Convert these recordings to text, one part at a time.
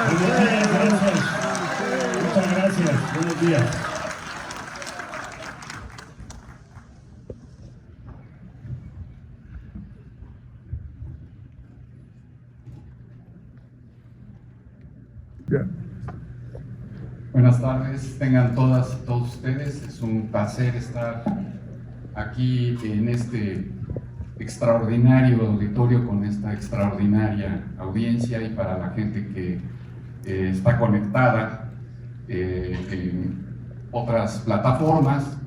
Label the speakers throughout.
Speaker 1: Gracias. Muchas gracias. Buenos días.
Speaker 2: Buenas tardes, tengan todas y todos ustedes. Es un placer estar aquí en este extraordinario auditorio con esta extraordinaria audiencia y para la gente que está conectada en otras plataformas.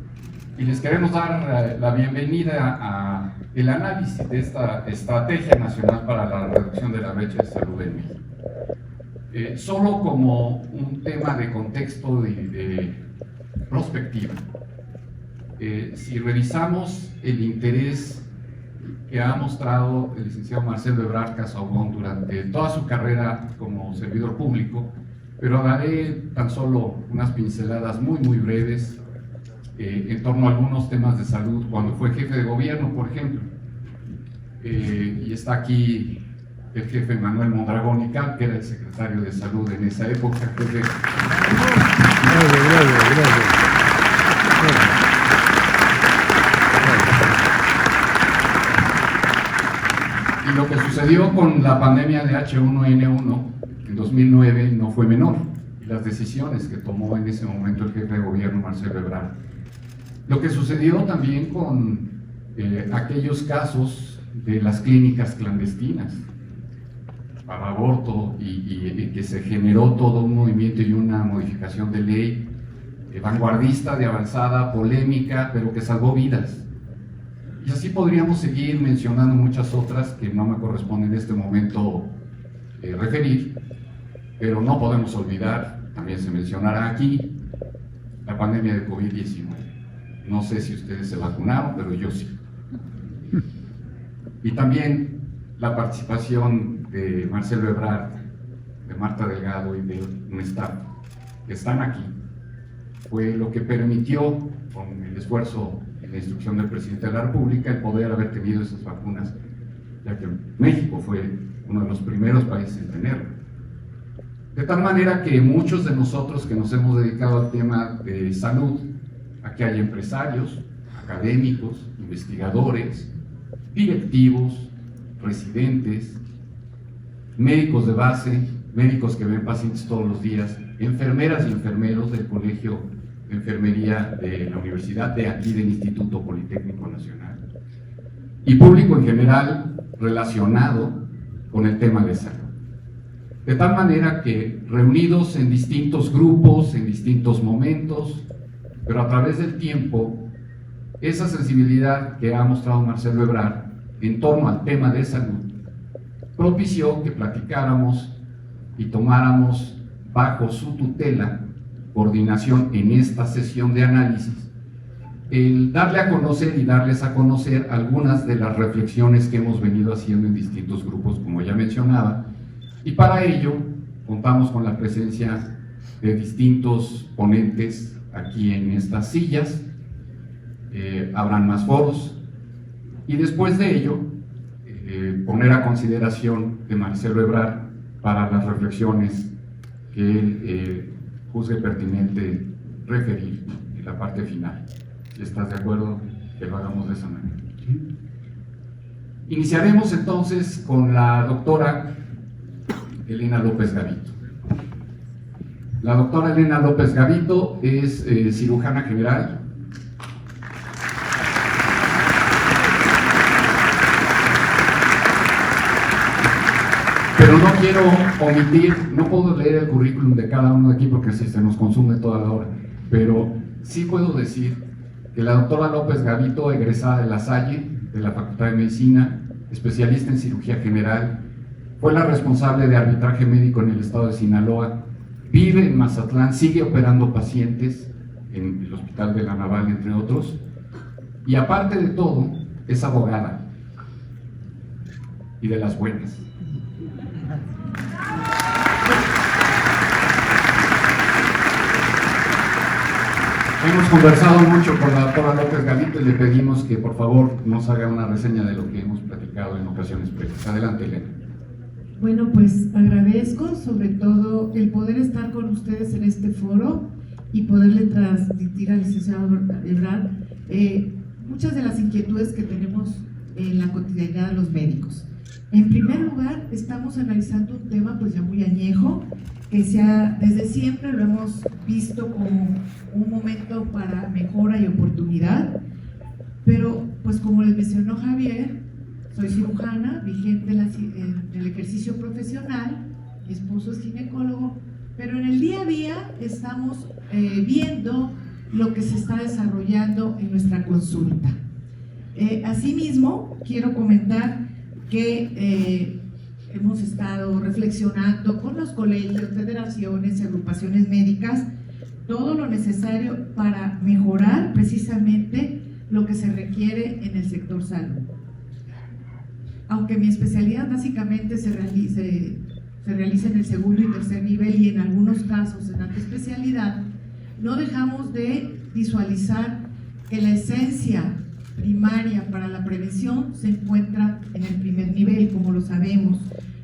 Speaker 2: Y les queremos dar la bienvenida a el análisis de esta Estrategia Nacional para la Reducción de la Brecha de Salud en México. Solo como un tema de contexto y de prospectiva. Si revisamos el interés que ha mostrado el licenciado Marcelo Ebrard Casaubon durante toda su carrera como servidor público, pero daré tan solo unas pinceladas muy breves en torno a algunos temas de salud cuando fue jefe de gobierno, por ejemplo. Y está aquí el jefe Manuel Mondragón y Cal, que era el secretario de Salud en esa época. Jefe. Gracias. Y lo que sucedió con la pandemia de H1N1 en 2009 no fue menor, y las decisiones que tomó en ese momento el jefe de gobierno Marcelo Ebrard. Lo que sucedió también con aquellos casos de las clínicas clandestinas para aborto y que se generó todo un movimiento y una modificación de ley vanguardista, de avanzada, polémica, pero que salvó vidas. Y así podríamos seguir mencionando muchas otras que no me corresponde en este momento referir, pero no podemos olvidar, también se mencionará aquí, la pandemia de COVID-19. No sé si ustedes se vacunaron, pero yo sí. Y también la participación de Marcelo Ebrard, de Marta Delgado y de un staff que están aquí, fue lo que permitió, con el esfuerzo y la instrucción del presidente de la República, el poder haber tenido esas vacunas, ya que México fue uno de los primeros países en tenerlo. De tal manera que muchos de nosotros que nos hemos dedicado al tema de salud, aquí hay empresarios, académicos, investigadores, directivos, residentes, médicos de base, médicos que ven pacientes todos los días, enfermeras y enfermeros del Colegio de Enfermería de la Universidad de aquí del Instituto Politécnico Nacional y público en general relacionado con el tema de salud. De tal manera que reunidos en distintos grupos, en distintos momentos, pero a través del tiempo, esa sensibilidad que ha mostrado Marcelo Ebrard en torno al tema de salud propició que platicáramos y tomáramos bajo su tutela, coordinación en esta sesión de análisis, el darle a conocer y darles a conocer algunas de las reflexiones que hemos venido haciendo en distintos grupos, como ya mencionaba, y para ello contamos con la presencia de distintos ponentes aquí en estas sillas. Habrán más foros, y después de ello poner a consideración de Marcelo Ebrard para las reflexiones que él juzgue pertinente referir en la parte final. ¿Estás de acuerdo que lo hagamos de esa manera? ¿Sí? Iniciaremos entonces con la doctora Elena López Gavito. La doctora Elena López Gavito es cirujana general. Pero no quiero omitir, no puedo leer el currículum de cada uno de aquí porque se nos consume toda la hora, pero sí puedo decir que la doctora López Gavito, egresada de La Salle, de la Facultad de Medicina, especialista en cirugía general, fue la responsable de arbitraje médico en el estado de Sinaloa, vive en Mazatlán, sigue operando pacientes en el Hospital de la Naval, entre otros, y aparte de todo, es abogada, y de las buenas. Hemos conversado mucho con la doctora López Gavito y le pedimos que por favor nos haga una reseña de lo que hemos platicado en ocasiones previas. Adelante, Elena.
Speaker 3: Bueno, pues agradezco sobre todo el poder estar con ustedes en este foro y poderle transmitir al licenciado Ebrard muchas de las inquietudes que tenemos en la cotidianidad de los médicos. En primer lugar, estamos analizando un tema pues ya muy añejo, que desde siempre lo hemos visto como un momento para mejora y oportunidad, pero pues como les mencionó Javier, soy cirujana, vigente en el ejercicio profesional, mi esposo es ginecólogo, pero en el día a día estamos viendo lo que se está desarrollando en nuestra consulta. Asimismo, quiero comentar que hemos estado reflexionando con los colegios, federaciones y agrupaciones médicas todo lo necesario para mejorar precisamente lo que se requiere en el sector salud. Aunque mi especialidad básicamente se realiza en el segundo y tercer nivel y en algunos casos en alta especialidad, no dejamos de visualizar que la esencia primaria para la prevención se encuentra en el primer nivel, como lo sabemos.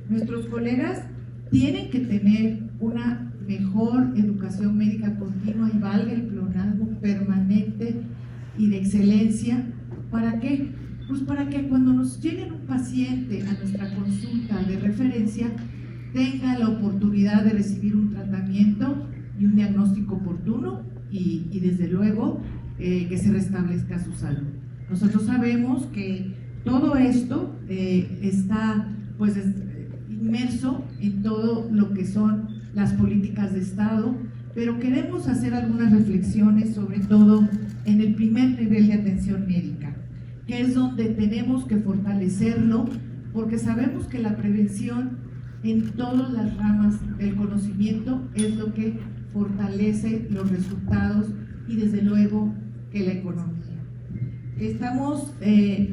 Speaker 3: Nuestros colegas tienen que tener una mejor educación médica continua y valga el pleonasmo permanente y de excelencia. ¿Para qué? Pues para que cuando nos llegue un paciente a nuestra consulta de referencia tenga la oportunidad de recibir un tratamiento y un diagnóstico oportuno y desde luego que se restablezca su salud. Nosotros sabemos que todo esto está pues inmerso en todo lo que son las políticas de Estado, pero queremos hacer algunas reflexiones sobre todo en el primer nivel de atención médica, que es donde tenemos que fortalecerlo, porque sabemos que la prevención en todas las ramas del conocimiento es lo que fortalece los resultados y desde luego que la economía. Estamos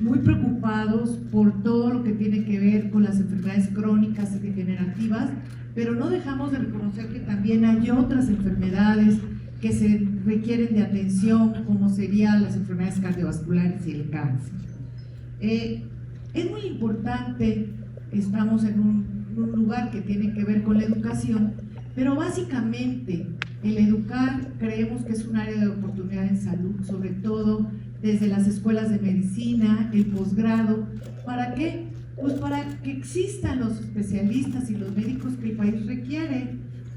Speaker 3: muy preocupados por todo lo que tiene que ver con las enfermedades crónicas y degenerativas, pero no dejamos de reconocer que también hay otras enfermedades que se requieren de atención, como serían las enfermedades cardiovasculares y el cáncer. Es muy importante, estamos en un lugar que tiene que ver con la educación, pero básicamente el educar creemos que es un área de oportunidad en salud, sobre todo desde las escuelas de medicina, el posgrado. ¿Para qué? Pues para que existan los especialistas y los médicos que el país requiere,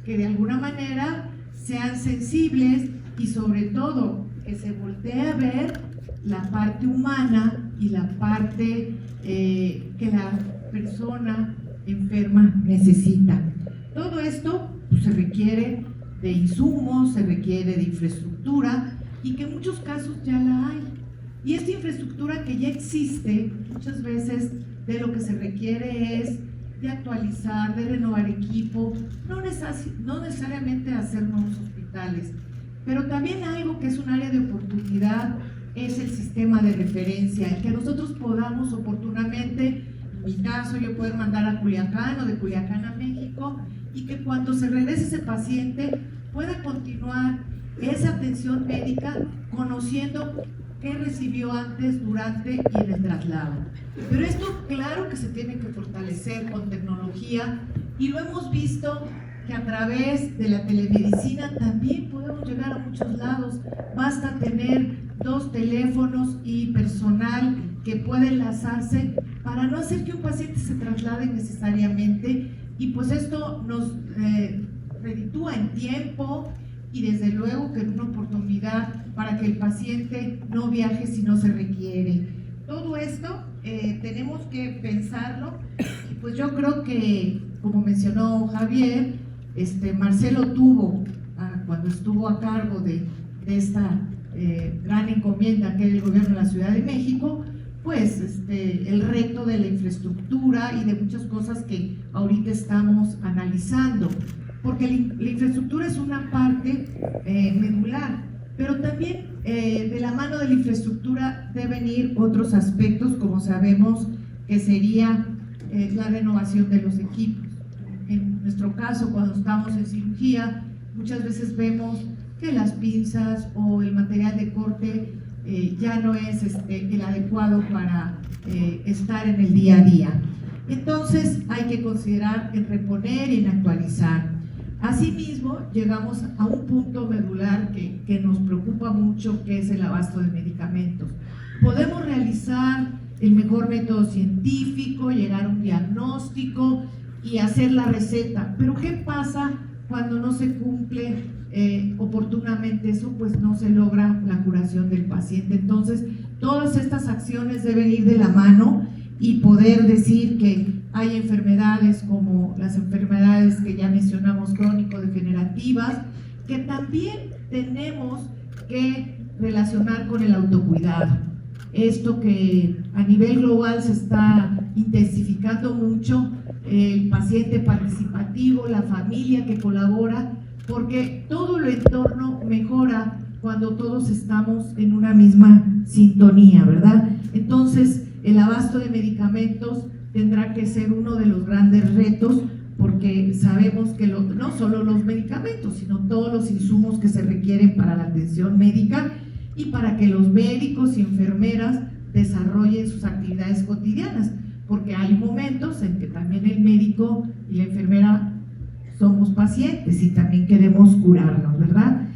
Speaker 3: que de alguna manera sean sensibles y sobre todo que se voltee a ver la parte humana y la parte que la persona enferma necesita. Todo esto pues, se requiere de insumos, se requiere de infraestructura y que en muchos casos ya la hay. Y esta infraestructura que ya existe, muchas veces de lo que se requiere es de actualizar, de renovar equipo, no necesariamente hacer nuevos hospitales, pero también algo que es un área de oportunidad es el sistema de referencia, el que nosotros podamos oportunamente, en mi caso yo poder mandar a Culiacán o de Culiacán a México y que cuando se regrese ese paciente pueda continuar esa atención médica conociendo qué recibió antes, durante y en el traslado. Pero esto claro que se tiene que fortalecer con tecnología y lo hemos visto que a través de la telemedicina también podemos llegar a muchos lados. Basta tener 2 teléfonos y personal que puede enlazarse para no hacer que un paciente se traslade necesariamente y pues esto nos reditúa en tiempo y desde luego que en una oportunidad para que el paciente no viaje si no se requiere. Todo esto tenemos que pensarlo y pues yo creo que, como mencionó Javier, Marcelo tuvo, cuando estuvo a cargo de esta gran encomienda que era el gobierno de la Ciudad de México, pues el reto de la infraestructura y de muchas cosas que ahorita estamos analizando, porque la infraestructura es una parte medular, pero también de la mano de la infraestructura deben ir otros aspectos, como sabemos que sería la renovación de los equipos. En nuestro caso, cuando estamos en cirugía, muchas veces vemos que las pinzas o el material de corte ya no es el adecuado para estar en el día a día. Entonces hay que considerar en reponer y en actualizar. Asimismo, llegamos a un punto medular que nos preocupa mucho, que es el abasto de medicamentos. Podemos realizar el mejor método científico, llegar a un diagnóstico y hacer la receta, pero ¿qué pasa cuando no se cumple oportunamente eso? Pues no se logra la curación del paciente. Entonces, todas estas acciones deben ir de la mano y poder decir que hay enfermedades como las enfermedades que ya mencionamos, crónico-degenerativas, que también tenemos que relacionar con el autocuidado. Esto que a nivel global se está intensificando mucho, el paciente participativo, la familia que colabora, porque todo el entorno mejora cuando todos estamos en una misma sintonía, ¿verdad? Entonces, el abasto de medicamentos tendrá que ser uno de los grandes retos, porque sabemos que no solo los medicamentos, sino todos los insumos que se requieren para la atención médica y para que los médicos y enfermeras desarrollen sus actividades cotidianas, porque hay momentos en que también el médico y la enfermera somos pacientes y también queremos curarnos, ¿verdad?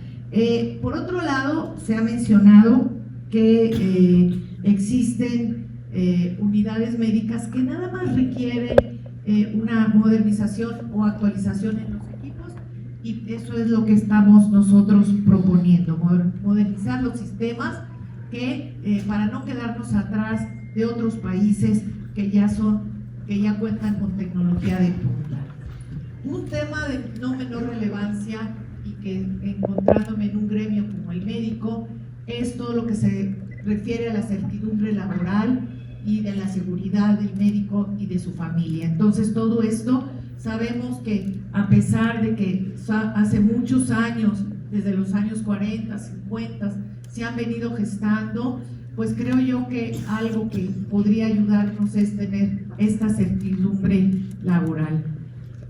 Speaker 3: Por otro lado, se ha mencionado que existen unidades médicas que nada más requieren una modernización o actualización en los equipos, y eso es lo que estamos nosotros proponiendo, modernizar los sistemas para no quedarnos atrás de otros países que ya cuentan con tecnología de punta. Un tema de no menor relevancia y que, encontrándome en un gremio como el médico, es todo lo que se refiere a la certidumbre laboral y de la seguridad del médico y de su familia. Entonces, todo esto sabemos que, a pesar de que hace muchos años, desde los años 40, 50, se han venido gestando, pues creo yo que algo que podría ayudarnos es tener esta certidumbre laboral.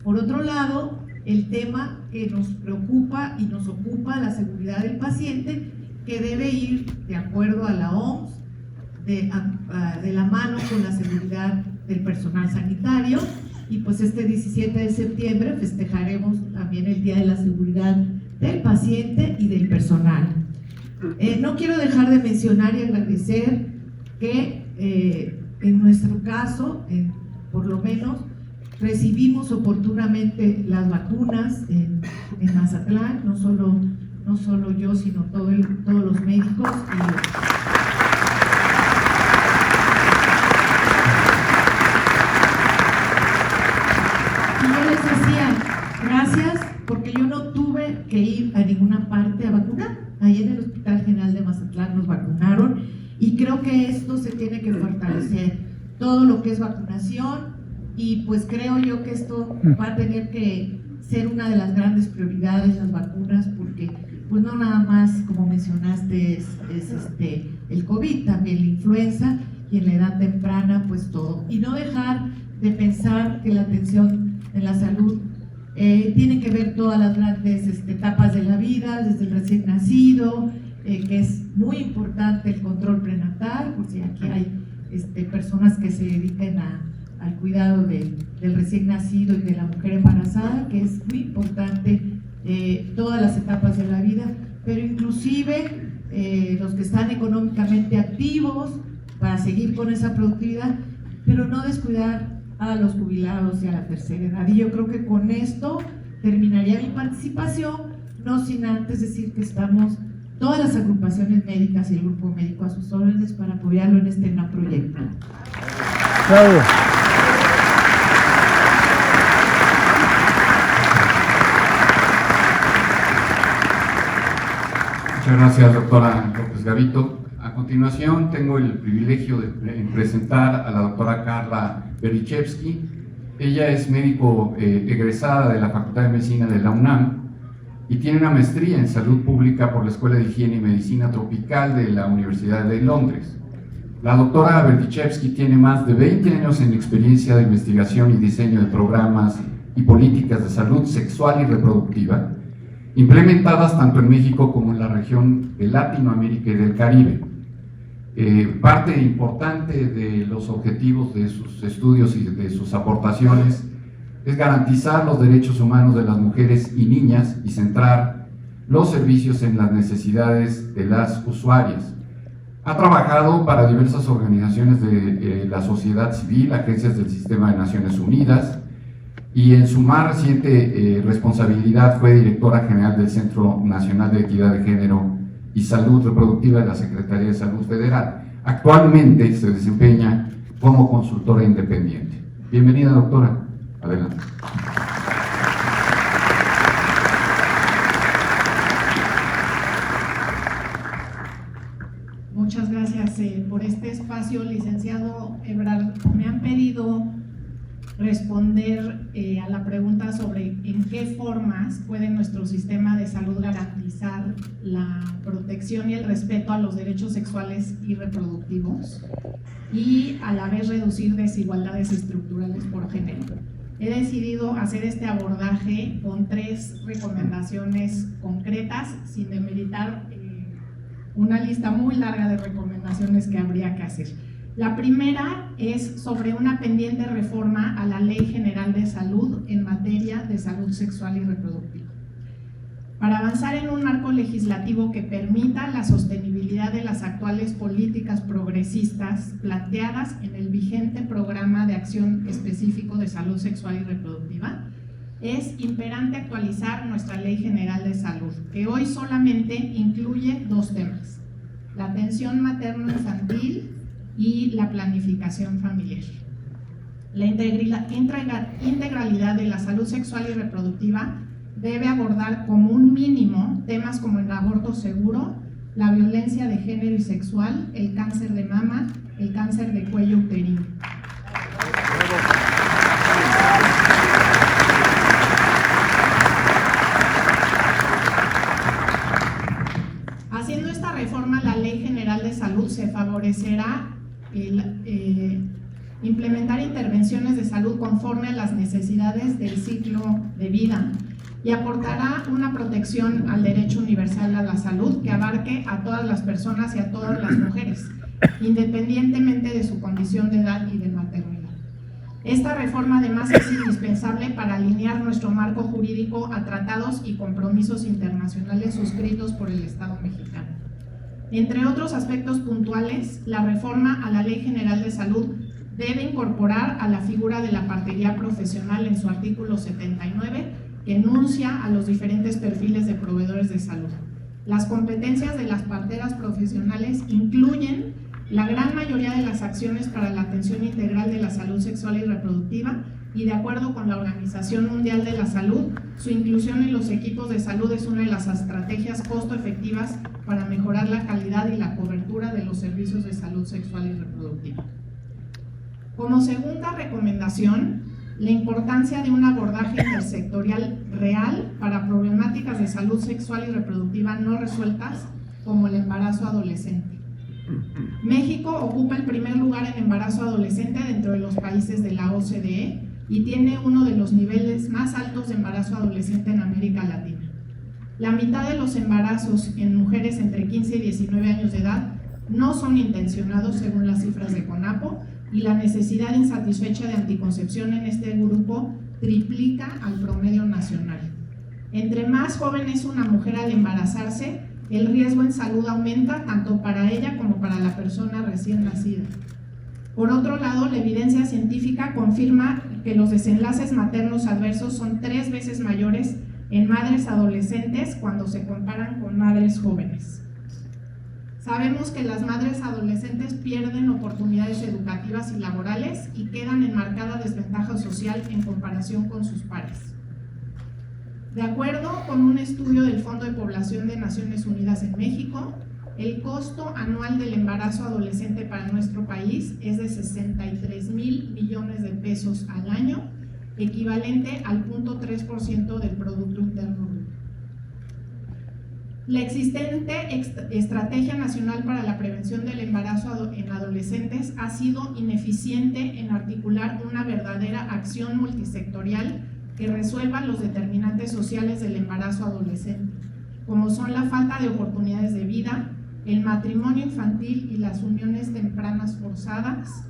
Speaker 3: Por otro lado, el tema que nos preocupa y nos ocupa, la seguridad del paciente, que debe ir de acuerdo a la OMS, de la mano con la seguridad del personal sanitario. Y pues este 17 de septiembre festejaremos también el Día de la Seguridad del Paciente y del Personal. No quiero dejar de mencionar y agradecer que en nuestro caso, por lo menos, recibimos oportunamente las vacunas en Mazatlán, no solo yo, sino todos los médicos. Y yo les decía, gracias, porque yo no tuve que ir a ninguna parte a vacunar. Ahí en el Hospital General de Mazatlán nos vacunaron, y creo que esto se tiene que fortalecer, todo lo que es vacunación, y pues creo yo que esto va a tener que ser una de las grandes prioridades, las vacunas, porque pues no nada más, como mencionaste, es el COVID, también la influenza, y en la edad temprana pues todo. Y no dejar de pensar que la atención en la salud tiene que ver todas las grandes etapas de la vida, desde el recién nacido, que es muy importante el control prenatal, por si aquí hay personas que se dediquen al cuidado del recién nacido y de la mujer embarazada, que es muy importante todas las etapas de la vida, pero inclusive los que están económicamente activos para seguir con esa productividad, pero no descuidar a los jubilados y a la tercera edad. Y yo creo que con esto terminaría mi participación, no sin antes decir que estamos todas las agrupaciones médicas y el grupo médico a sus órdenes para apoyarlo en este gran proyecto.
Speaker 4: Bravo.
Speaker 2: Muchas gracias, doctora López Gavito. A continuación, tengo el privilegio de presentar a la doctora Carla Berdichevsky. Ella es médico egresada de la Facultad de Medicina de la UNAM y tiene una maestría en salud pública por la Escuela de Higiene y Medicina Tropical de la Universidad de Londres. La doctora Berdichevsky tiene más de 20 años en experiencia de investigación y diseño de programas y políticas de salud sexual y reproductiva, implementadas tanto en México como en la región de Latinoamérica y del Caribe. Parte importante de los objetivos de sus estudios y de sus aportaciones es garantizar los derechos humanos de las mujeres y niñas y centrar los servicios en las necesidades de las usuarias. Ha trabajado para diversas organizaciones de la sociedad civil, agencias del Sistema de Naciones Unidas, y en su más reciente responsabilidad fue directora general del Centro Nacional de Equidad de Género y Salud Reproductiva de la Secretaría de Salud Federal. Actualmente se desempeña como consultora independiente. Bienvenida, doctora. Adelante.
Speaker 3: Muchas gracias por este espacio, licenciado Ebrard. Me han pedido responder a la pregunta sobre en qué formas puede nuestro sistema de salud garantizar la protección y el respeto a los derechos sexuales y reproductivos y a la vez reducir desigualdades estructurales por género. He decidido hacer este abordaje con 3 recomendaciones concretas, sin demeritar una lista muy larga de recomendaciones que habría que hacer. La primera es sobre una pendiente reforma a la Ley General de Salud en materia de salud sexual y reproductiva, para avanzar en un marco legislativo que permita la sostenibilidad de las actuales políticas progresistas planteadas en el vigente Programa de Acción Específico de Salud Sexual y Reproductiva. Es imperante actualizar nuestra Ley General de Salud, que hoy solamente incluye 2 temas: la atención materno-infantil y la planificación familiar. La integralidad de la salud sexual y reproductiva debe abordar como un mínimo temas como el aborto seguro, la violencia de género y sexual, el cáncer de mama, el cáncer de cuello uterino. Haciendo esta reforma a la Ley General de Salud se favorecerá implementar intervenciones de salud conforme a las necesidades del ciclo de vida y aportará una protección al derecho universal a la salud que abarque a todas las personas y a todas las mujeres, independientemente de su condición de edad y de maternidad. Esta reforma además es indispensable para alinear nuestro marco jurídico a tratados y compromisos internacionales suscritos por el Estado mexicano. Entre otros aspectos puntuales, la reforma a la Ley General de Salud debe incorporar a la figura de la partería profesional en su artículo 79, que enuncia a los diferentes perfiles de proveedores de salud. Las competencias de las parteras profesionales incluyen la gran mayoría de las acciones para la atención integral de la salud sexual y reproductiva, y de acuerdo con la Organización Mundial de la Salud, su inclusión en los equipos de salud es una de las estrategias costo efectivas para mejorar la calidad y la cobertura de los servicios de salud sexual y reproductiva. Como segunda recomendación, la importancia de un abordaje intersectorial real para problemáticas de salud sexual y reproductiva no resueltas, como el embarazo adolescente. México ocupa el primer lugar en embarazo adolescente dentro de los países de la OCDE y tiene uno de los niveles más altos de embarazo adolescente en América Latina. La mitad de los embarazos en mujeres entre 15 y 19 años de edad no son intencionados según las cifras de CONAPO, y la necesidad insatisfecha de anticoncepción en este grupo triplica al promedio nacional. Entre más joven es una mujer al embarazarse, el riesgo en salud aumenta tanto para ella como para la persona recién nacida. Por otro lado, la evidencia científica confirma que los desenlaces maternos adversos son 3 veces mayores en madres adolescentes cuando se comparan con madres jóvenes. Sabemos que las madres adolescentes pierden oportunidades educativas y laborales y quedan en marcada desventaja social en comparación con sus pares. De acuerdo con un estudio del Fondo de Población de Naciones Unidas en México, el costo anual del embarazo adolescente para nuestro país es de 63,000 millones de pesos al año, equivalente al 0.3% del Producto Interno Bruto. La existente Estrategia Nacional para la Prevención del Embarazo en Adolescentes ha sido ineficiente en articular una verdadera acción multisectorial que resuelva los determinantes sociales del embarazo adolescente, como son la falta de oportunidades de vida, el matrimonio infantil y las uniones tempranas forzadas,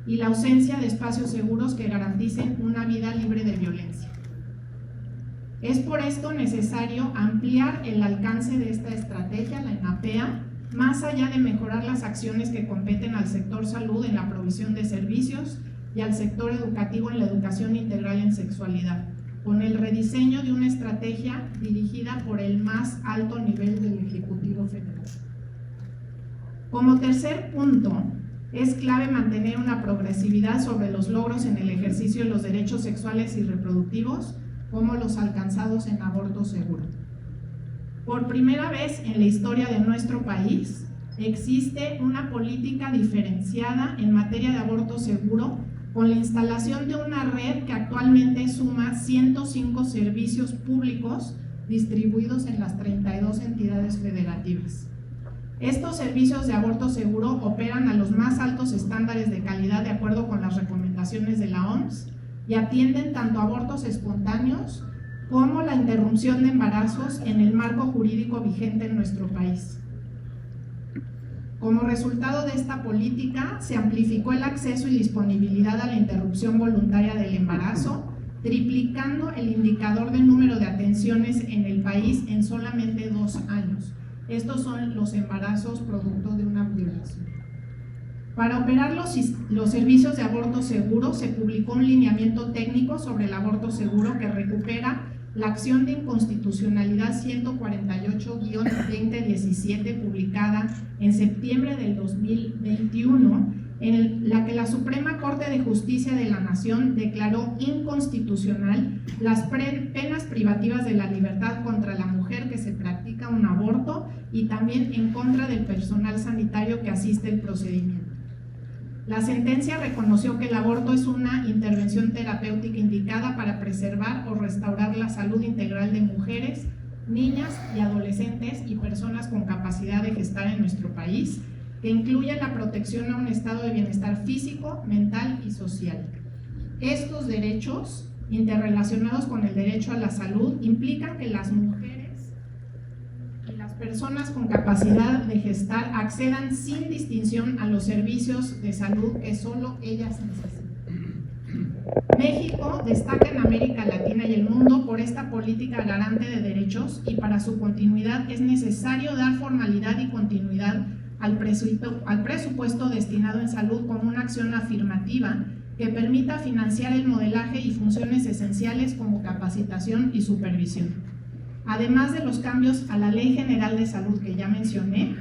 Speaker 5: y la ausencia de espacios seguros que garanticen una vida libre de violencia. Es por esto necesario ampliar el alcance de esta estrategia, la ENAPEA, más allá de mejorar las acciones que competen al sector salud en la provisión de servicios y al sector educativo en la educación integral en sexualidad, con el rediseño de una estrategia dirigida por el más alto nivel del Ejecutivo Federal. Como tercer punto, es clave mantener una progresividad sobre los logros en el ejercicio de los derechos sexuales y reproductivos, como los alcanzados en aborto seguro. Por primera vez en la historia de nuestro país, existe una política diferenciada en materia de aborto seguro, con la instalación de una red que actualmente suma 105 servicios públicos distribuidos en las 32 entidades federativas. Estos servicios de aborto seguro operan a los más altos estándares de calidad de acuerdo con las recomendaciones de la OMS y atienden tanto abortos espontáneos como la interrupción de embarazos en el marco jurídico vigente en nuestro país. Como resultado de esta política, se amplificó el acceso y disponibilidad a la interrupción voluntaria del embarazo, triplicando el indicador del número de atenciones en el país en solamente 2 años. Estos son los embarazos producto de una violación. Para operar los servicios de aborto seguro, se publicó un lineamiento técnico sobre el aborto seguro que recupera la acción de inconstitucionalidad 148-2017 publicada en septiembre del 2021, en la que la Suprema Corte de Justicia de la Nación declaró inconstitucional las penas privativas de la libertad contra la mujer que se practica un aborto y también en contra del personal sanitario que asiste el procedimiento. La sentencia reconoció que el aborto es una intervención terapéutica indicada para preservar o restaurar la salud integral de mujeres, niñas y adolescentes y personas con capacidad de gestar en nuestro país, que incluye la protección a un estado de bienestar físico, mental y social. Estos derechos, interrelacionados con el derecho a la salud, implican que las mujeres y las personas con capacidad de gestar accedan sin distinción a los servicios de salud que solo ellas necesitan. México destaca en América Latina y el mundo por esta política garante de derechos, y para su continuidad es necesario dar formalidad y continuidad al presupuesto destinado en salud como una acción afirmativa que permita financiar el modelaje y funciones esenciales como capacitación y supervisión. Además de los cambios a la Ley General de Salud que ya mencioné,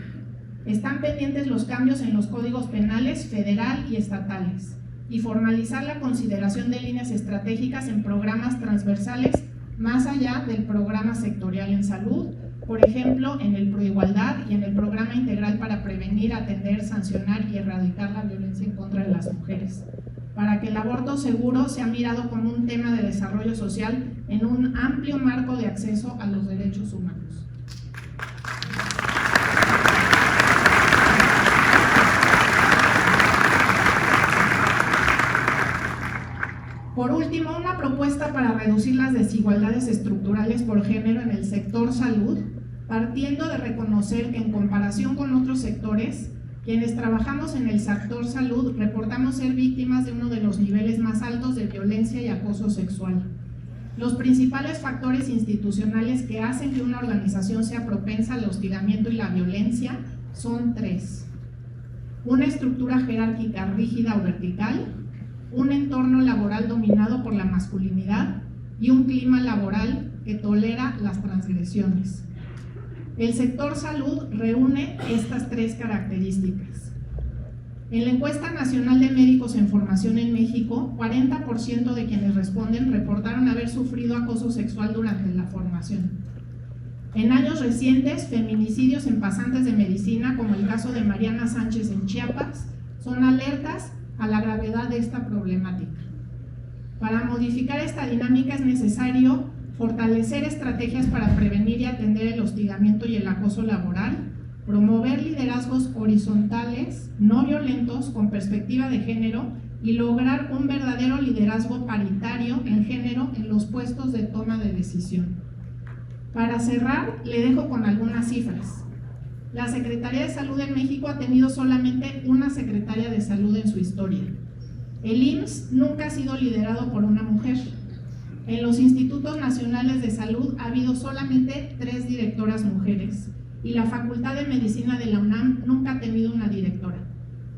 Speaker 5: están pendientes los cambios en los códigos penales federal y estatales y formalizar la consideración de líneas estratégicas en programas transversales más allá del programa sectorial en salud, por ejemplo, en el Proigualdad y en el Programa Integral para Prevenir, Atender, Sancionar y Erradicar la Violencia en contra de las mujeres, para que el aborto seguro sea mirado como un tema de desarrollo social en un amplio marco de acceso a los derechos humanos. Por último, una propuesta para reducir las desigualdades estructurales por género en el sector salud, partiendo de reconocer que en comparación con otros sectores, quienes trabajamos en el sector salud reportamos ser víctimas de uno de los niveles más altos de violencia y acoso sexual. Los principales factores institucionales que hacen que una organización sea propensa al hostigamiento y la violencia son 3. Una estructura jerárquica rígida o vertical, un entorno laboral dominado por la masculinidad y un clima laboral que tolera las transgresiones. El sector salud reúne estas 3 características. En la encuesta nacional de médicos en formación en México, 40% de quienes responden reportaron haber sufrido acoso sexual durante la formación. En años recientes, feminicidios en pasantes de medicina, como el caso de Mariana Sánchez en Chiapas, son alertas a la gravedad de esta problemática. Para modificar esta dinámica es necesario fortalecer estrategias para prevenir y atender el hostigamiento y el acoso laboral, promover liderazgos horizontales, no violentos, con perspectiva de género y lograr un verdadero liderazgo paritario en género en los puestos de toma de decisión. Para cerrar, le dejo con algunas cifras. La Secretaría de Salud en México ha tenido solamente una secretaria de salud en su historia. El IMSS nunca ha sido liderado por una mujer. En los institutos nacionales de salud ha habido solamente 3 directoras mujeres y la Facultad de Medicina de la UNAM nunca ha tenido una directora,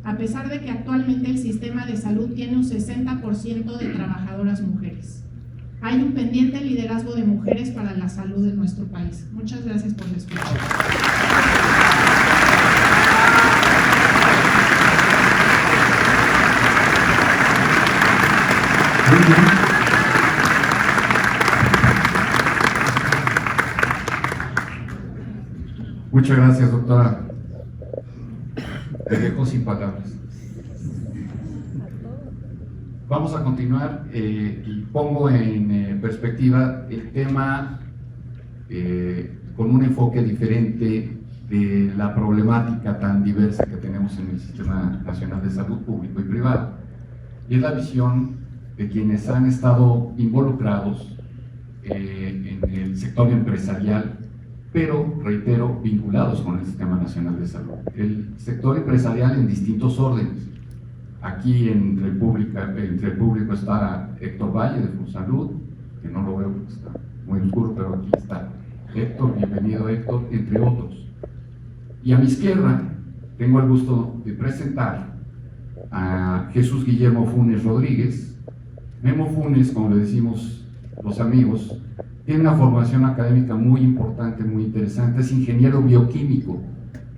Speaker 5: a pesar de que actualmente el sistema de salud tiene un 60% de trabajadoras mujeres. Hay un pendiente liderazgo de mujeres para la salud de nuestro país. Muchas gracias por la escucha.
Speaker 2: Muy bien. Muchas gracias, doctora. Te dejo sin palabras. Vamos a continuar y pongo en perspectiva el tema con un enfoque diferente de la problemática tan diversa que tenemos en el Sistema Nacional de Salud Público y Privado. Y es la visión de quienes han estado involucrados en el sector empresarial, pero, reitero, vinculados con el Sistema Nacional de Salud. El sector empresarial en distintos órdenes. Aquí entre el público está Héctor Valle de FunSalud, que no lo veo porque está muy oscuro, pero aquí está Héctor, bienvenido Héctor, entre otros. Y a mi izquierda tengo el gusto de presentar a Jesús Guillermo Funes Rodríguez. Memo Funes, como le decimos los amigos, tiene una formación académica muy importante, muy interesante, es ingeniero bioquímico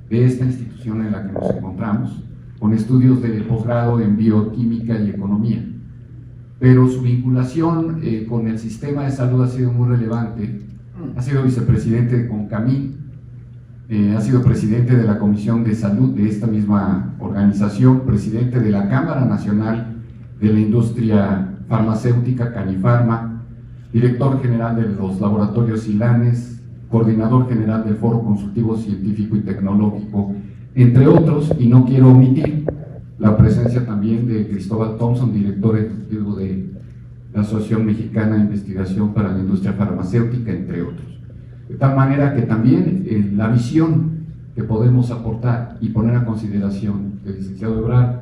Speaker 2: de esta institución en la que nos encontramos, con estudios de posgrado en bioquímica y economía. Pero su vinculación con el sistema de salud ha sido muy relevante. Ha sido vicepresidente de CONCAMIN, ha sido presidente de la Comisión de Salud de esta misma organización, presidente de la Cámara Nacional de la Industria Farmacéutica, Canifarma, director general de los laboratorios Silanes, coordinador general del Foro Consultivo Científico y Tecnológico, entre otros, y no quiero omitir la presencia también de Cristóbal Thompson, director ejecutivo de la Asociación Mexicana de Investigación para la Industria Farmacéutica, entre otros. De tal manera que también la visión que podemos aportar y poner a consideración del licenciado Ebrard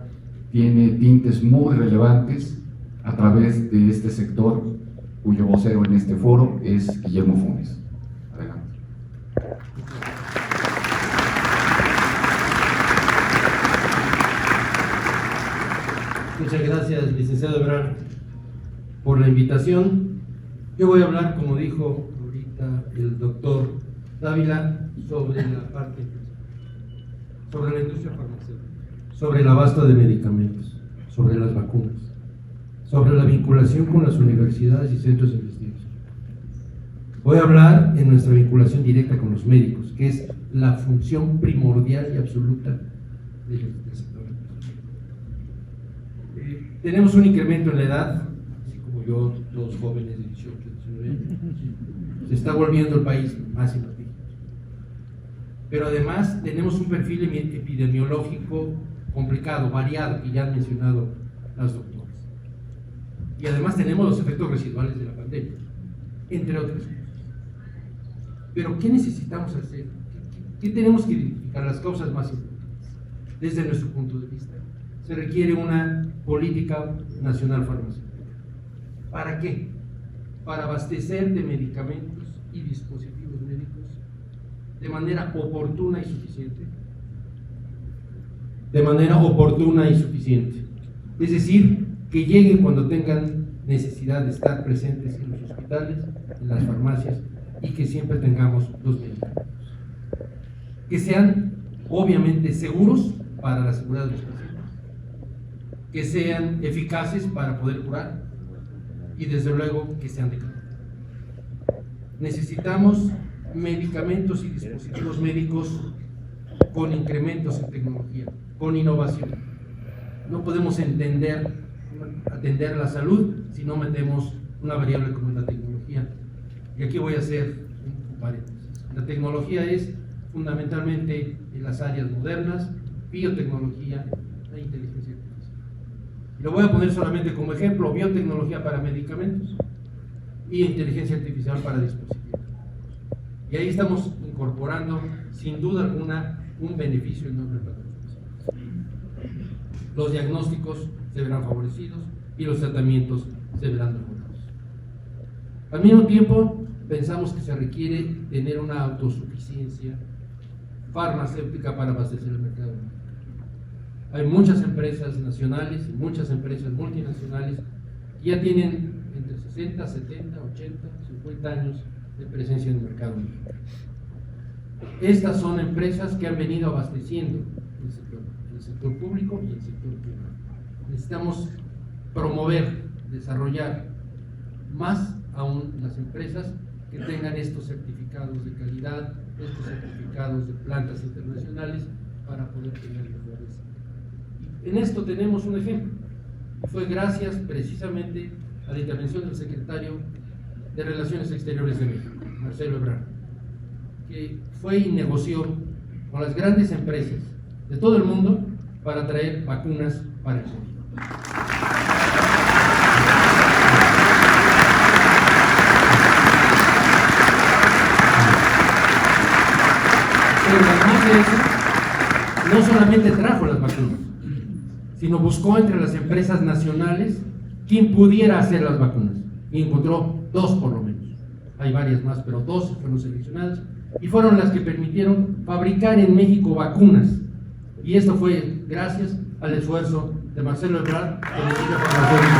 Speaker 2: tiene tintes muy relevantes a través de este sector, cuyo vocero en este foro es Guillermo Funes. Adelante.
Speaker 6: Muchas gracias, licenciado Ebrard, por la invitación. Yo voy a hablar, como dijo ahorita el doctor Dávila, sobre la industria farmacéutica, sobre el abasto de medicamentos, sobre las vacunas, sobre la vinculación con las universidades y centros de investigación. Voy a hablar en nuestra vinculación directa con los médicos, que es la función primordial y absoluta del sector. Tenemos un incremento en la edad, así como yo, todos jóvenes de 18, 19 años. Se está volviendo el país más y más viejo. Pero además tenemos un perfil epidemiológico complicado, variado, que ya han mencionado las doctoras. Y además tenemos los efectos residuales de la pandemia, entre otras cosas. Pero ¿qué necesitamos hacer? ¿Qué tenemos que identificar? Las causas más importantes, desde nuestro punto de vista. Se requiere una política nacional farmacéutica. ¿Para qué? Para abastecer de medicamentos y dispositivos médicos de manera oportuna y suficiente. De manera oportuna y suficiente. Es decir, que lleguen cuando tengan necesidad de estar presentes en los hospitales, en las farmacias, y que siempre tengamos los medicamentos. Que sean, obviamente, seguros para la seguridad de los pacientes. Que sean eficaces para poder curar y desde luego que sean de calidad. Necesitamos medicamentos y dispositivos médicos con incrementos en tecnología, con innovación. No podemos atender la salud si no metemos una variable como la tecnología. Y aquí voy a hacer un paréntesis. La tecnología es fundamentalmente en las áreas modernas, biotecnología e inteligencia artificial. Y lo voy a poner solamente como ejemplo: biotecnología para medicamentos y inteligencia artificial para dispositivos. Y ahí estamos incorporando, sin duda alguna, un beneficio enorme para los pacientes. Los diagnósticos se verán favorecidos y los tratamientos se verán mejorados. Al mismo tiempo, pensamos que se requiere tener una autosuficiencia farmacéutica para abastecer el mercado. Hay muchas empresas nacionales y muchas empresas multinacionales que ya tienen entre 60, 70, 80, 50 años de presencia en el mercado mexicano. Estas son empresas que han venido abasteciendo el sector público y el sector privado. Necesitamos promover, desarrollar más aún las empresas que tengan estos certificados de calidad, estos certificados de plantas internacionales para poder tener mejores. En esto tenemos un ejemplo. Fue gracias precisamente a la intervención del secretario de Relaciones Exteriores de México, Marcelo Ebrard, que fue y negoció con las grandes empresas de todo el mundo para traer vacunas para el COVID. Pero además de eso, no solamente trajo las vacunas, sino buscó entre las empresas nacionales quien pudiera hacer las vacunas. Y encontró 2 por lo menos. Hay varias más, pero 2 fueron seleccionadas y fueron las que permitieron fabricar en México vacunas. Y esto fue gracias al esfuerzo de Marcelo Ebrard y del equipo farmacéutico.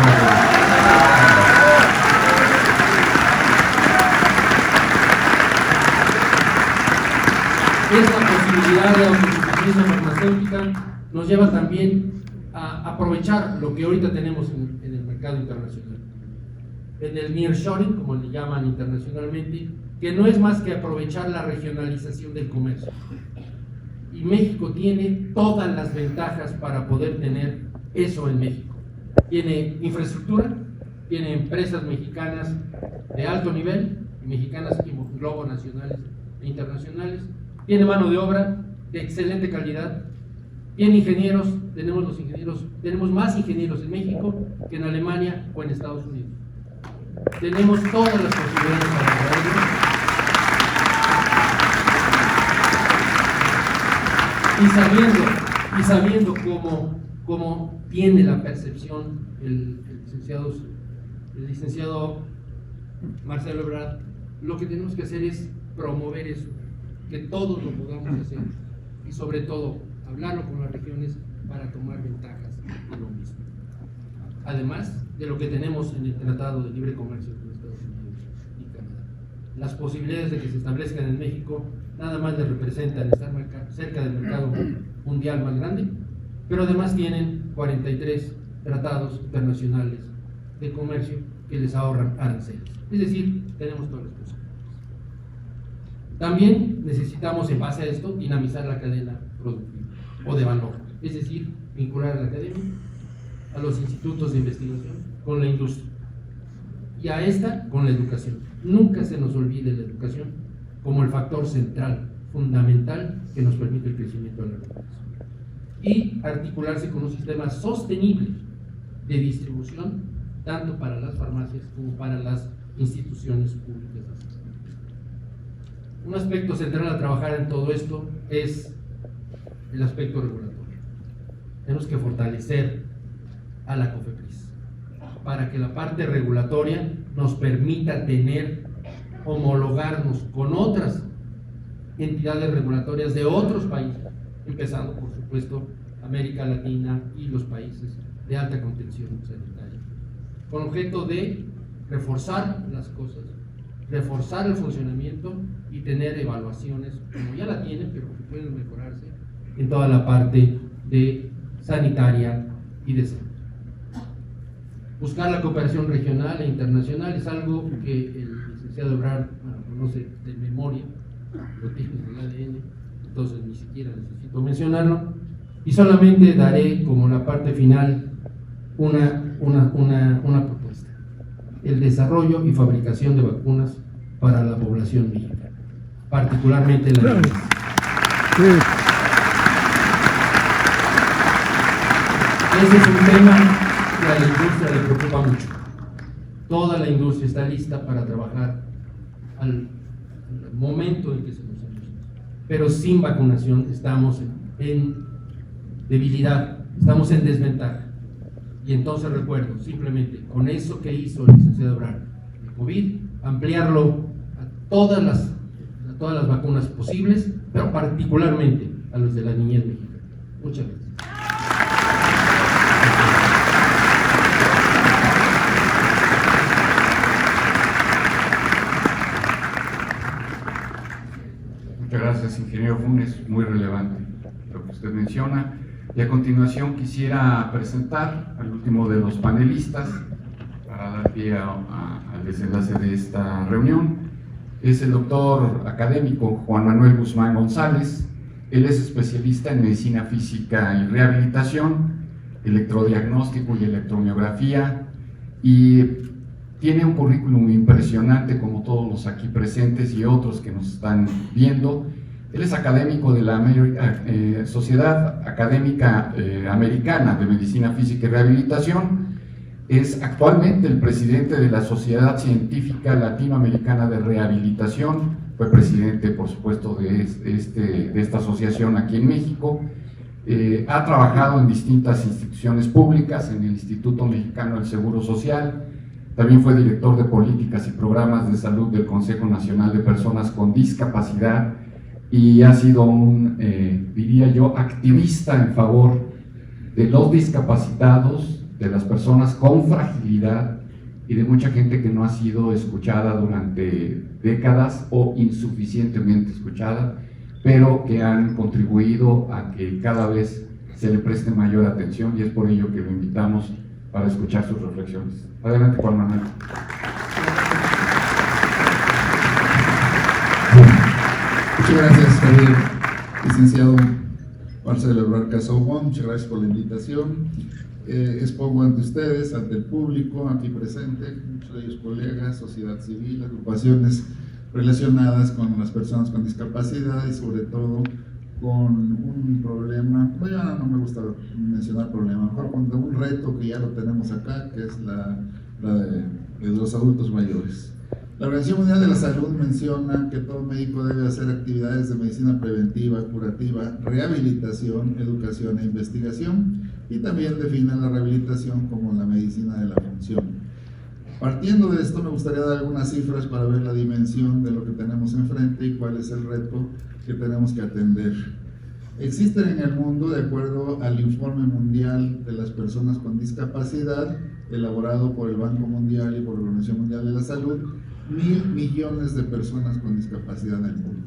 Speaker 6: Esta posibilidad de autosuficiencia farmacéutica nos lleva también a aprovechar lo que ahorita tenemos en el mercado internacional. En el nearshoring, como le llaman internacionalmente, que no es más que aprovechar la regionalización del comercio. Y México tiene todas las ventajas para poder tener eso en México. Tiene infraestructura, tiene empresas mexicanas de alto nivel, mexicanas y globo nacionales e internacionales, tiene mano de obra de excelente calidad, tiene ingenieros, tenemos más ingenieros en México que en Alemania o en Estados Unidos. Tenemos todas las posibilidades para lograrlo. Y sabiendo cómo tiene la percepción el licenciado Marcelo Ebrard, lo que tenemos que hacer es promover eso, que todos lo podamos hacer y sobre todo hablarlo con las regiones para tomar ventajas de lo mismo. Además de lo que tenemos en el Tratado de Libre Comercio con Estados Unidos y Canadá. Las posibilidades de que se establezcan en México nada más les representan estar cerca del mercado mundial más grande, pero además tienen 43 tratados internacionales de comercio que les ahorran aranceles. Es decir, tenemos todas las posibilidades. También necesitamos, en base a esto, dinamizar la cadena productiva o de valor, es decir, vincular a la academia, a los institutos de investigación, con la industria y a esta con la educación. Nunca se nos olvide la educación como el factor central, fundamental, que nos permite el crecimiento de la población. Y articularse con un sistema sostenible de distribución, tanto para las farmacias como para las instituciones públicas de salud. Un aspecto central a trabajar en todo esto es el aspecto regulatorio. Tenemos que fortalecer a la COFEPRIS para que la parte regulatoria nos permita homologarnos con otras entidades regulatorias de otros países, empezando por supuesto América Latina y los países de alta contención sanitaria, con objeto de reforzar las cosas, reforzar el funcionamiento y tener evaluaciones, como ya la tienen, pero que pueden mejorarse en toda la parte de sanitaria y de salud. Buscar la cooperación regional e internacional es algo que el licenciado Ebrard conoce de memoria, lo tiene en el ADN, entonces ni siquiera necesito mencionarlo, y solamente daré como la parte final una propuesta: el desarrollo y fabricación de vacunas para la población mexicana, particularmente la niñez.
Speaker 4: Sí.
Speaker 6: Ese es un tema que a la industria le preocupa mucho. Toda la industria está lista para trabajar al momento en que se nos anuncie. Pero sin vacunación estamos en debilidad, estamos en desventaja. Y entonces recuerdo, simplemente, con eso que hizo el licenciado Ebrard, el COVID, ampliarlo a todas las vacunas posibles, pero particularmente a los de la niñez mexicana. Muchas gracias.
Speaker 2: Muchas gracias, ingeniero Funes, muy relevante lo que usted menciona. Y a continuación quisiera presentar al último de los panelistas para dar pie al desenlace de esta reunión. Es el doctor académico Juan Manuel Guzmán González. Él es especialista en medicina física y rehabilitación, electrodiagnóstico y electromiografía, y tiene un currículum impresionante como todos los aquí presentes y otros que nos están viendo. Él es académico de la Sociedad Académica Americana de Medicina Física y Rehabilitación. Es actualmente el presidente de la Sociedad Científica Latinoamericana de Rehabilitación. Fue presidente, por supuesto, de esta asociación aquí en México. Ha trabajado en distintas instituciones públicas, en el Instituto Mexicano del Seguro Social. También fue director de políticas y programas de salud del Consejo Nacional de Personas con Discapacidad y ha sido un, diría yo, activista en favor de los discapacitados, de las personas con fragilidad y de mucha gente que no ha sido escuchada durante décadas o insuficientemente escuchada, pero que han contribuido a que cada vez se le preste mayor atención, y es por ello que lo invitamos para escuchar sus reflexiones. Adelante, Juan Manuel.
Speaker 7: Muchas gracias, Javier. Licenciado Marcelo Ebrard Casaubon, muchas gracias por la invitación. Expongo ante ustedes, ante el público aquí presente, muchos de ellos colegas, sociedad civil, agrupaciones relacionadas con las personas con discapacidad y sobre todo con un problema, bueno, ya no me gusta mencionar problema, mejor con un reto que ya lo tenemos acá, que es la de los adultos mayores. La Organización Mundial de la Salud menciona que todo médico debe hacer actividades de medicina preventiva, curativa, rehabilitación, educación e investigación, y también define la rehabilitación como la medicina de la función. Partiendo de esto, me gustaría dar algunas cifras para ver la dimensión de lo que tenemos enfrente y cuál es el reto que tenemos que atender. Existen en el mundo, de acuerdo al Informe Mundial de las Personas con Discapacidad, elaborado por el Banco Mundial y por la Organización Mundial de la Salud, 1.000 millones de personas con discapacidad en el mundo.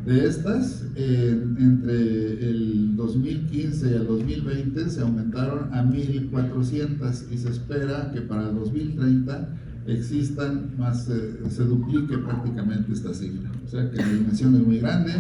Speaker 7: De estas, entre el 2015 y el 2020 se aumentaron a 1.400 y se espera que para el 2030 existan más, se duplique prácticamente esta cifra. O sea que la dimensión es muy grande.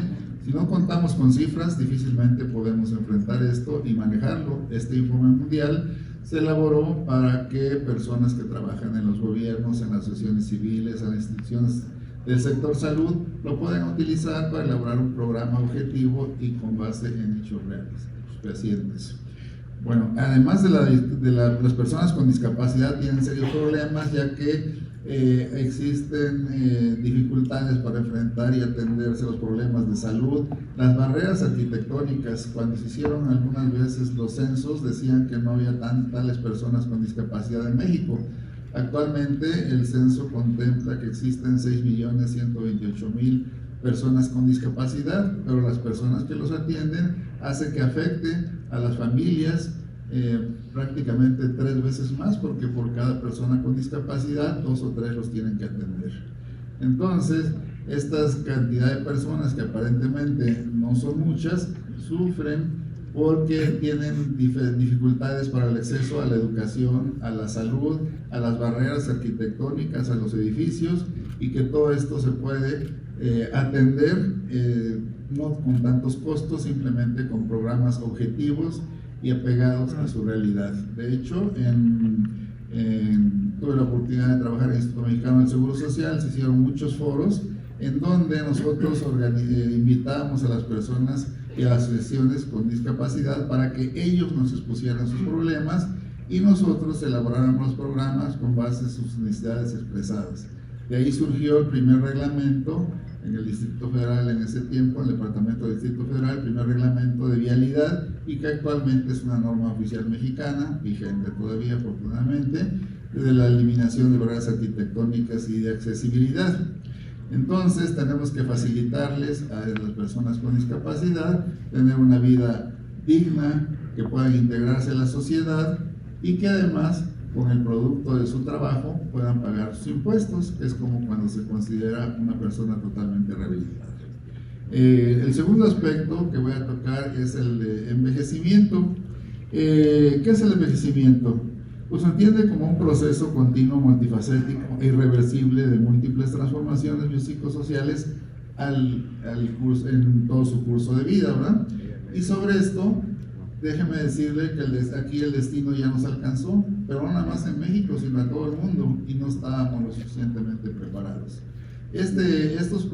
Speaker 7: Si no contamos con cifras, difícilmente podemos enfrentar esto y manejarlo. Este informe mundial se elaboró para que personas que trabajan en los gobiernos, en las asociaciones civiles, en las instituciones del sector salud, lo pueden utilizar para elaborar un programa objetivo y con base en hechos reales, fehacientes. Bueno, además de las personas con discapacidad tienen serios problemas, ya que existen dificultades para enfrentar y atenderse los problemas de salud. Las barreras arquitectónicas, cuando se hicieron algunas veces los censos, decían que no había tales personas con discapacidad en México. Actualmente el censo contempla que existen 6.128.000 personas con discapacidad, pero las personas que los atienden hace que afecte a las familias prácticamente 3 veces más, porque por cada persona con discapacidad 2 o 3 los tienen que atender. Entonces, estas cantidad de personas que aparentemente no son muchas, sufren porque tienen dificultades para el acceso a la educación, a la salud, a las barreras arquitectónicas, a los edificios, y que todo esto se puede atender no con tantos costos, simplemente con programas objetivos y apegados a su realidad. De hecho, tuve la oportunidad de trabajar en el Instituto Mexicano del Seguro Social, se hicieron muchos foros en donde nosotros invitábamos a las personas y a las asociaciones con discapacidad para que ellos nos expusieran sus problemas y nosotros elaboráramos los programas con base en sus necesidades expresadas. De ahí surgió el primer reglamento en el Distrito Federal en ese tiempo, en el Departamento del Distrito Federal, el primer reglamento de vialidad y que actualmente es una norma oficial mexicana, vigente todavía afortunadamente, de la eliminación de barreras arquitectónicas y de accesibilidad. Entonces tenemos que facilitarles a las personas con discapacidad tener una vida digna, que puedan integrarse a la sociedad y que además con el producto de su trabajo puedan pagar sus impuestos, que es como cuando se considera una persona totalmente rehabilitada. El segundo aspecto que voy a tocar es el de envejecimiento. ¿Qué es el envejecimiento? Pues se entiende como un proceso continuo, multifacético e irreversible de múltiples transformaciones biopsicosociales en todo su curso de vida, ¿verdad? Y sobre esto, déjeme decirle que aquí el destino ya nos alcanzó, pero no nada más en México, sino a todo el mundo, y no estábamos lo suficientemente preparados. Estos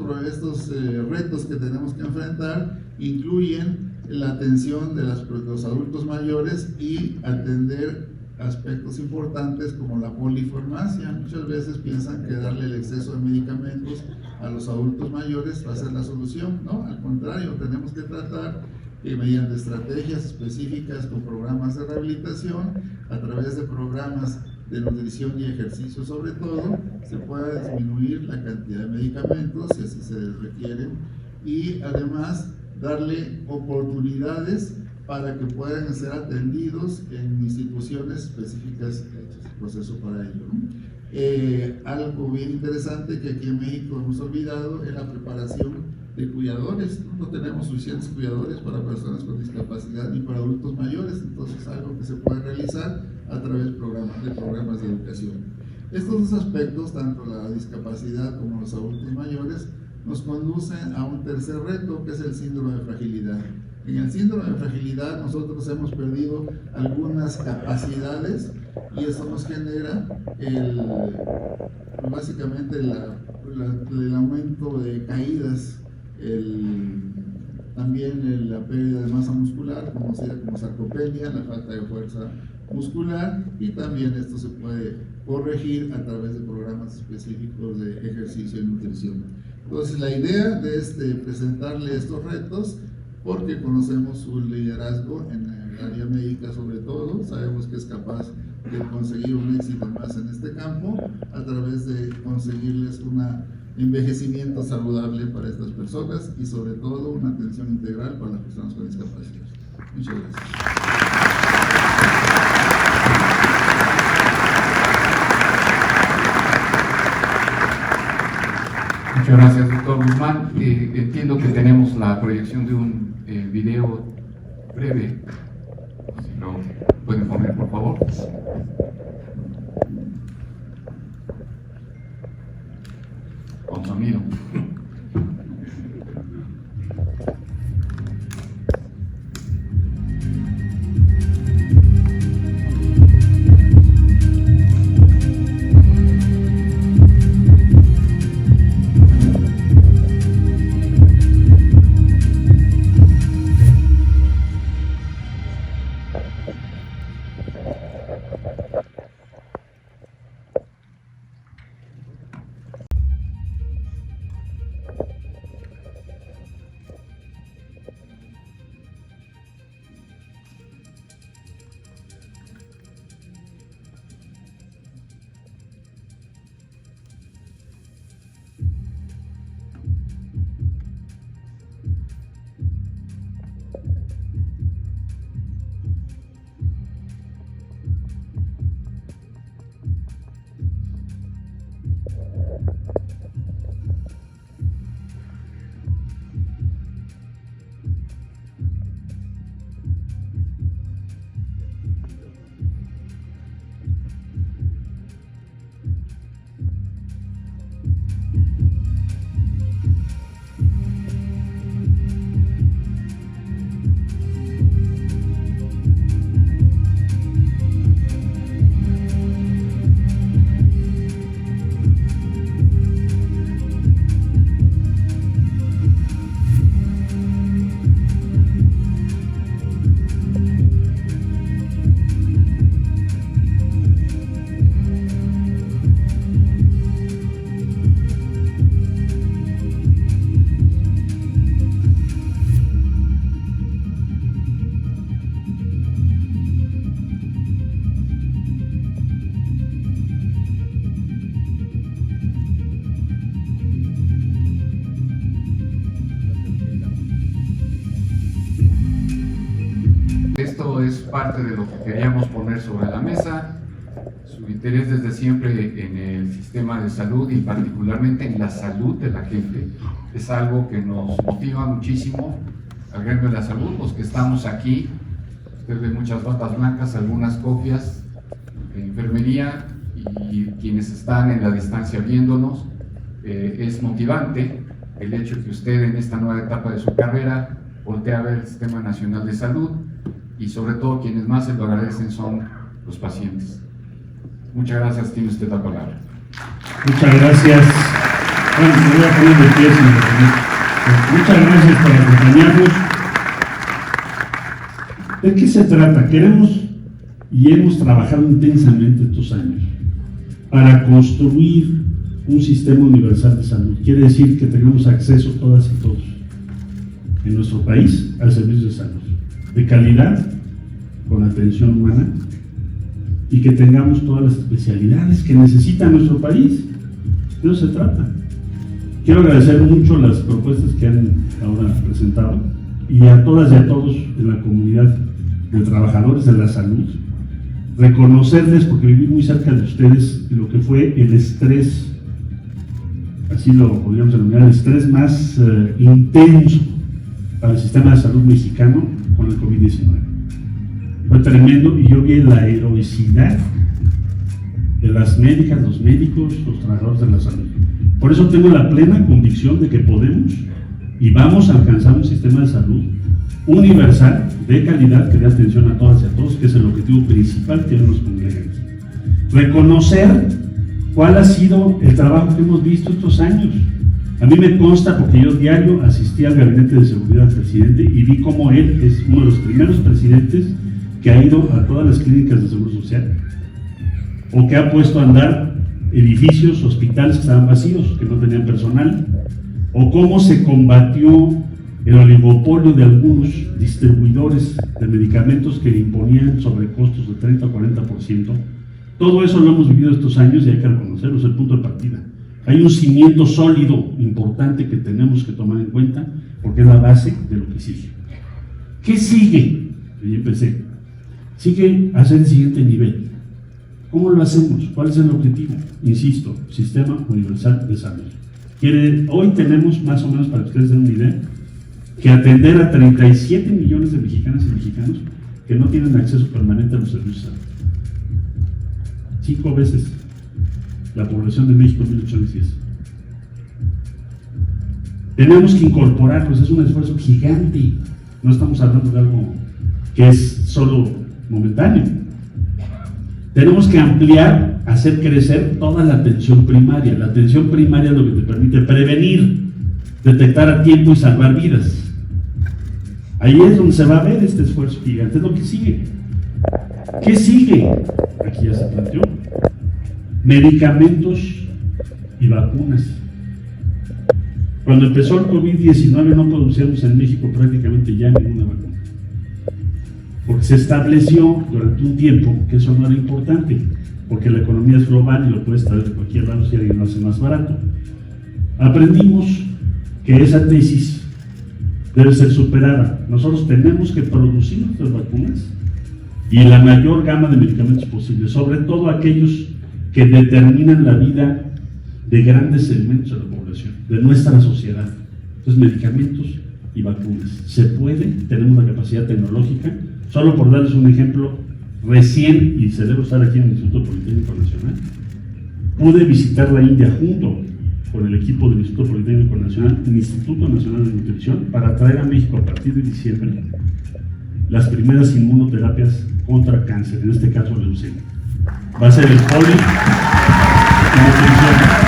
Speaker 7: retos que tenemos que enfrentar incluyen la atención de los adultos mayores y atender aspectos importantes como la polifarmacia. Muchas veces piensan que darle el exceso de medicamentos a los adultos mayores va a ser la solución, ¿no? Al contrario, tenemos que tratar que mediante estrategias específicas con programas de rehabilitación, a través de programas de nutrición y ejercicio sobre todo, se pueda disminuir la cantidad de medicamentos si así se requieren y además darle oportunidades para que puedan ser atendidos en instituciones específicas hechas el proceso para ello, ¿no? Algo bien interesante que aquí en México hemos olvidado es la preparación de cuidadores. No tenemos suficientes cuidadores para personas con discapacidad ni para adultos mayores, entonces algo que se puede realizar a través de programas de educación. Estos dos aspectos, tanto la discapacidad como los adultos mayores, nos conducen a un tercer reto, que es el síndrome de fragilidad. En el síndrome de fragilidad nosotros hemos perdido algunas capacidades y eso nos genera básicamente el aumento de caídas, también la pérdida de masa muscular, conocida como sarcopenia, la falta de fuerza muscular, y también esto se puede corregir a través de programas específicos de ejercicio y nutrición. Entonces la idea de presentarle estos retos, porque conocemos su liderazgo en el área médica sobre todo, sabemos que es capaz de conseguir un éxito más en este campo a través de conseguirles un envejecimiento saludable para estas personas y sobre todo una atención integral para las personas con discapacidad. Muchas gracias.
Speaker 2: Muchas gracias, doctor Guzmán. Entiendo que tenemos la proyección de un video breve. Si lo pueden poner, por favor. Con sonido. esto es parte de lo que queríamos poner sobre la mesa. Su interés desde siempre en el sistema de salud y particularmente en la salud de la gente es algo que nos motiva muchísimo al gremio de la salud, los que estamos aquí. Usted ve muchas batas blancas, algunas copias de enfermería y quienes están en la distancia viéndonos. Es motivante el hecho de que usted en esta nueva etapa de su carrera voltee a ver el Sistema Nacional de Salud y sobre todo quienes más se lo agradecen son los pacientes. Muchas gracias, tiene usted la palabra.
Speaker 1: Muchas gracias. Bueno, me voy a poner de pie, señor presidente. Muchas gracias por acompañarnos. ¿De qué se trata? Queremos y hemos trabajado intensamente estos años para construir un sistema universal de salud. Quiere decir que tengamos acceso todas y todos en nuestro país al servicio de salud, de calidad, con atención humana, y que tengamos todas las especialidades que necesita nuestro país. De eso se trata. Quiero agradecer mucho las propuestas que han ahora presentado y a todas y a todos en la comunidad de trabajadores de la salud, reconocerles, porque viví muy cerca de ustedes, lo que fue el estrés, así lo podríamos denominar, el estrés más intenso para el sistema de salud mexicano con el COVID-19. Fue tremendo y yo vi la heroicidad de las médicas, los médicos, los trabajadores de la salud. Por eso tengo la plena convicción de que podemos y vamos a alcanzar un sistema de salud universal, de calidad, que dé atención a todas y a todos, que es el objetivo principal que nos congregan. Reconocer cuál ha sido el trabajo que hemos visto estos años. A mí me consta, porque yo diario asistí al gabinete de seguridad del presidente y vi cómo él es uno de los primeros presidentes que ha ido a todas las clínicas de seguro social, o que ha puesto a andar edificios, hospitales que estaban vacíos, que no tenían personal, o cómo se combatió el oligopolio de algunos distribuidores de medicamentos que imponían sobrecostos de 30 o 40%. Todo eso lo hemos vivido estos años y hay que reconocerlo, es el punto de partida. Hay un cimiento sólido, importante, que tenemos que tomar en cuenta, porque es la base de lo que sigue. ¿Qué sigue? Y empecé. Sigue a ser el siguiente nivel. ¿Cómo lo hacemos? ¿Cuál es el objetivo? Insisto, Sistema Universal de Salud. Hoy tenemos, más o menos para que ustedes den una idea, que atender a 37 millones de mexicanas y mexicanos que no tienen acceso permanente a los servicios de salud. 5 veces la población de México en 1810. Tenemos que incorporarlos, es un esfuerzo gigante. No estamos hablando de algo que es solo momentáneo. Tenemos que ampliar, hacer crecer toda la atención primaria. La atención primaria es lo que te permite prevenir, detectar a tiempo y salvar vidas. Ahí es donde se va a ver este esfuerzo gigante. Es lo que sigue. ¿Qué sigue? Aquí ya se planteó. Medicamentos y vacunas. Cuando empezó el COVID-19 no producíamos en México prácticamente ya ninguna vacuna, porque se estableció durante un tiempo que eso no era importante, porque la economía es global y lo puedes traer de cualquier lado si alguien lo hace más barato. Aprendimos que esa tesis debe ser superada. Nosotros tenemos que producir nuestras vacunas y la mayor gama de medicamentos posible, sobre todo aquellos que determinan la vida de grandes segmentos de la población, de nuestra sociedad. Entonces, medicamentos y vacunas. Se puede, tenemos la capacidad tecnológica. Solo por darles un ejemplo, recién, y se debe estar aquí en el Instituto Politécnico Nacional, pude visitar la India junto con el equipo del Instituto Politécnico Nacional, el Instituto Nacional de Nutrición, para traer a México a partir de diciembre las primeras inmunoterapias contra cáncer, en este caso leucemia. Va a ser el poli y nutrición.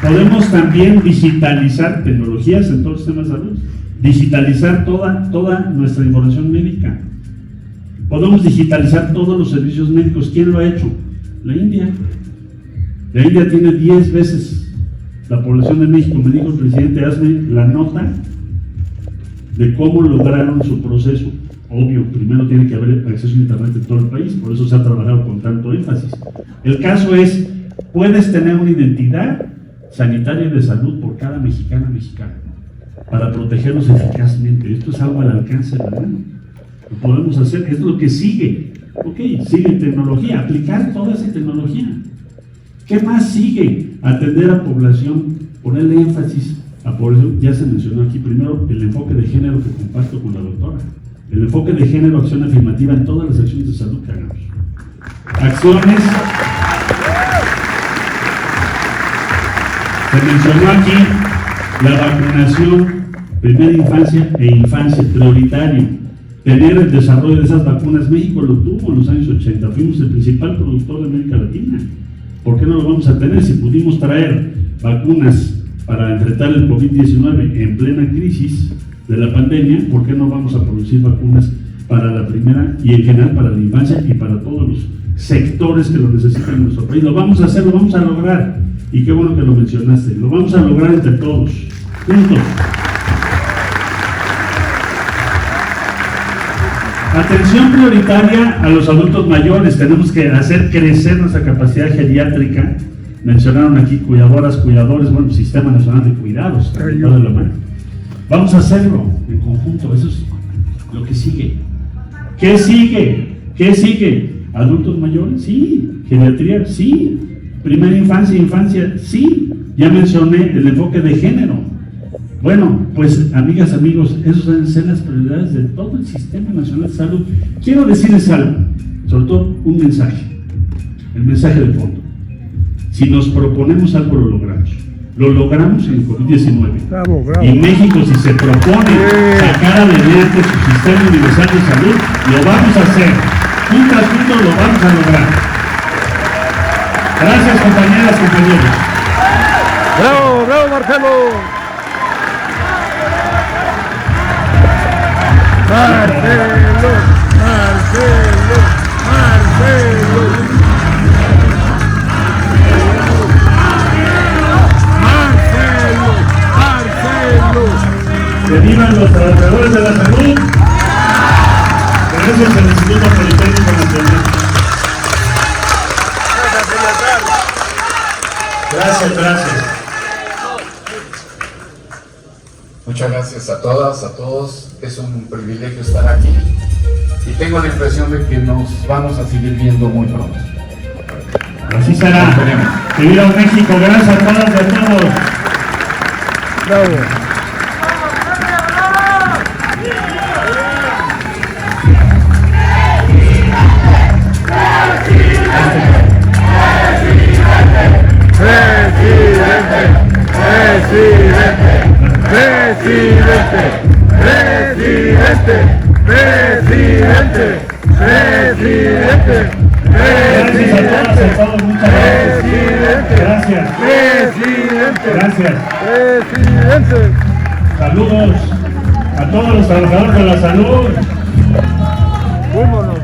Speaker 1: Podemos también digitalizar tecnologías en todo el sistema de salud, digitalizar toda nuestra información médica. Podemos digitalizar todos los servicios médicos. ¿Quién lo ha hecho? La India. La India tiene 10 veces la población de México. Me dijo el presidente, hazme la nota de cómo lograron su proceso. Obvio, primero tiene que haber acceso a internet en todo el país, por eso se ha trabajado con tanto énfasis. El caso es, puedes tener una identidad sanitaria y de salud por cada mexicano para protegerlos eficazmente. Esto es algo al alcance de la mano. Lo podemos hacer, es lo que sigue. Ok, sigue tecnología, aplicar toda esa tecnología. ¿Qué más sigue? Atender a población, ponerle énfasis a población. Ya se mencionó aquí primero el enfoque de género que comparto con la doctora. El enfoque de género, acción afirmativa en todas las acciones de salud que hagamos. Acciones. Se mencionó aquí la vacunación, primera infancia e infancia, prioritario. Tener el desarrollo de esas vacunas. México lo tuvo en los años 80, fuimos el principal productor de América Latina. ¿Por qué no lo vamos a tener? Si pudimos traer vacunas para enfrentar el COVID-19 en plena crisis de la pandemia, ¿por qué no vamos a producir vacunas para la primera y en general para la infancia y para todos los sectores que lo necesitan en nuestro país? Lo vamos a hacer, lo vamos a lograr. Y qué bueno que lo mencionaste. Lo vamos a lograr entre todos, juntos. Atención prioritaria a los adultos mayores. Tenemos que hacer crecer nuestra capacidad geriátrica. Mencionaron aquí cuidadoras, cuidadores, bueno, Sistema Nacional de Cuidados, también de la mano. Vamos a hacerlo en conjunto. Eso es lo que sigue. ¿Qué sigue? ¿Qué sigue? ¿Adultos mayores? Sí. ¿Geriatría? Sí. ¿Primera infancia, infancia? Sí. Ya mencioné el enfoque de género. Bueno, pues amigas, amigos, esas deben ser las prioridades de todo el Sistema Nacional de Salud. Quiero decirles algo, sobre todo un mensaje, el mensaje de fondo. Si nos proponemos algo, lo logramos. Lo logramos en el COVID-19.
Speaker 4: Bravo, bravo.
Speaker 1: Y México, si se propone sacar adelante su Sistema Universal de Salud, lo vamos a hacer. Juntos lo vamos a lograr. Gracias, compañeras, compañeros.
Speaker 4: Bravo, bravo, Marcelo. Marcelo, Marcelo, Marcelo. Marcelo, Marcelo.
Speaker 1: Que vivan los trabajadores de la salud. Gracias al Instituto Politécnico Nacional. Gracias, gracias.
Speaker 2: Muchas gracias a todas, a todos. Es un privilegio estar aquí y tengo la impresión de que nos vamos a seguir viendo muy pronto.
Speaker 1: Así será. Que viva México. Gracias a todas y a todos.
Speaker 4: Bravo.
Speaker 1: Gracias a todas y a todos. Muchas gracias. Gracias. Gracias.
Speaker 4: Presidente.
Speaker 1: Saludos a todos los trabajadores de la salud.
Speaker 4: Fuímonos.